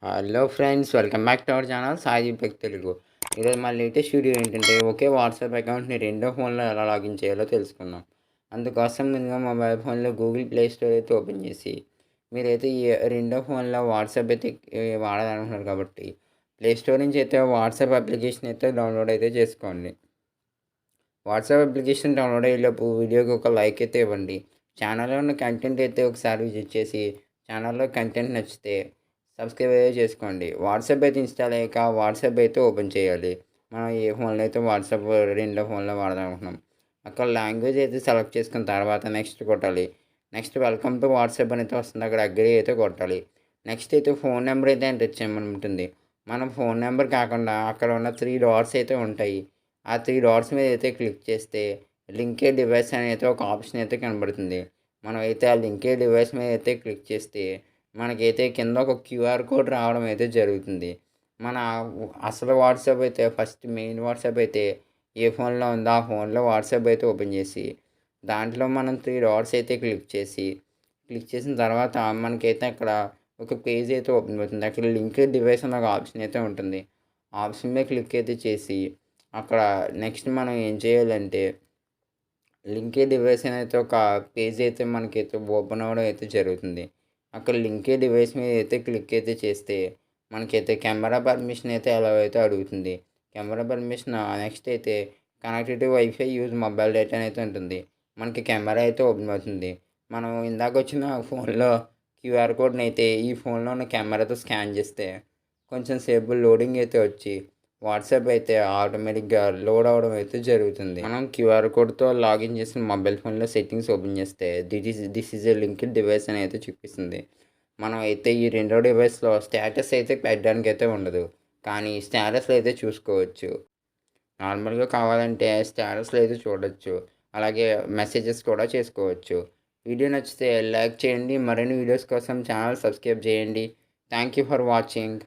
Hello friends, welcome back to our channel Sai tech Telugu. ఈరోజు మా latest video ఏంటంటే ఒకే WhatsApp అకౌంట్ని రెండో ఫోన్లో ఎలా లాగిన్ చేయాలో తెలుసుకుందాం. అందుకోసం ముందుగా మొబైల్ ఫోన్లో గూగుల్ ప్లే స్టోర్ అయితే ఓపెన్ చేసి మీరైతే ఈ రెండో ఫోన్లో వాట్సాప్ అయితే వాడాలనుకుంటున్నారు కాబట్టి ప్లే స్టోర్ నుంచి అయితే వాట్సాప్ అప్లికేషన్ అయితే డౌన్లోడ్ అయితే చేసుకోండి. వాట్సాప్ అప్లికేషన్ డౌన్లోడ్ అయ్యేలోపు వీడియోకి ఒక లైక్ అయితే ఇవ్వండి. ఛానల్లో ఉన్న కంటెంట్ అయితే ఒకసారి విజిట్ చేసి ఛానల్లో కంటెంట్ నచ్చితే సబ్స్క్రైబ్ అయితే చేసుకోండి. వాట్సాప్ అయితే ఇన్స్టాల్ అయ్యాక వాట్సాప్ అయితే ఓపెన్ చేయాలి. మనం ఏ ఫోన్లో అయితే వాట్సాప్ రెండో ఫోన్లో వాడదాం అనుకుంటున్నాం అక్కడ లాంగ్వేజ్ అయితే సెలెక్ట్ చేసుకున్న తర్వాత నెక్స్ట్ కొట్టాలి. నెక్స్ట్ వెల్కమ్ టు వాట్సాప్ అని అయితే వస్తుంది, అక్కడ అగ్రీ అయితే కొట్టాలి. నెక్స్ట్ అయితే ఫోన్ నెంబర్ అయితే ఎంటర్ చేయమని ఉంటుంది. మనం ఫోన్ నెంబర్ కాకుండా అక్కడ ఉన్న 3 డాట్స్ అయితే ఉంటాయి. ఆ 3 డాట్స్ మీద అయితే క్లిక్ చేస్తే లింకే డివైస్ అని అయితే ఒక ఆప్షన్ అయితే కనబడుతుంది. మనం అయితే ఆ లింకే డివైస్ మీద అయితే క్లిక్ చేస్తే మనకైతే కింద ఒక క్యూఆర్ కోడ్ రావడం అయితే జరుగుతుంది. మన అసలు వాట్సాప్ అయితే ఫస్ట్ మెయిన్ వాట్సాప్ అయితే ఏ ఫోన్లో ఉందో ఆ ఫోన్లో వాట్సాప్ అయితే ఓపెన్ చేసి దాంట్లో మనం 3 డాట్స్ అయితే క్లిక్ చేసిన తర్వాత మనకైతే అక్కడ ఒక పేజ్ అయితే ఓపెన్ అవుతుంది. అక్కడ లింక్ డివైస్ అన్న ఒక ఆప్షన్ అయితే ఉంటుంది. ఆ ఆప్షన్ మీద క్లిక్ అయితే చేసి అక్కడ నెక్స్ట్ మనం ఏం చేయాలంటే లింకే డివైస్ అనేది ఒక పేజ్ అయితే మనకైతే ఓపెన్ అవ్వడం అయితే జరుగుతుంది. అక్కడ లింకే డివైస్ మీద అయితే క్లిక్ అయితే చేస్తే మనకైతే కెమెరా పర్మిషన్ అయితే అలౌ అయితే అడుగుతుంది. కెమెరా పర్మిషన్ నెక్స్ట్ అయితే connected to wifi use mobile data అయితే ఉంటుంది. మనకి కెమెరా అయితే ఓపెన్ అవుతుంది. మనం ఇందాక వచ్చిన ఫోన్లో క్యూఆర్ కోడ్ని అయితే ఈ ఫోన్లో ఉన్న కెమెరాతో స్కాన్ చేస్తే కొంచెం సేపు లోడింగ్ అయితే వచ్చి వాట్సాప్ అయితే ఆటోమేటిక్గా లోడ్ అవ్వడం అయితే జరుగుతుంది. మనం క్యూఆర్ కోడ్తో లాగిన్ చేసిన మొబైల్ ఫోన్లో సెట్టింగ్స్ ఓపెన్ చేస్తే this is a linked device అని అయితే చూపిస్తుంది. మనం అయితే ఈ రెండో డివైస్లో స్టేటస్ అయితే పెట్టడానికి అయితే ఉండదు, కానీ స్టేటస్లో అయితే చూసుకోవచ్చు. నార్మల్గా కావాలంటే స్టేటస్లో అయితే చూడొచ్చు, అలాగే మెసేజెస్ కూడా చేసుకోవచ్చు. వీడియో నచ్చితే లైక్ చేయండి. మరిన్ని వీడియోస్ కోసం ఛానల్ సబ్స్క్రైబ్ చేయండి. Thank you for watching.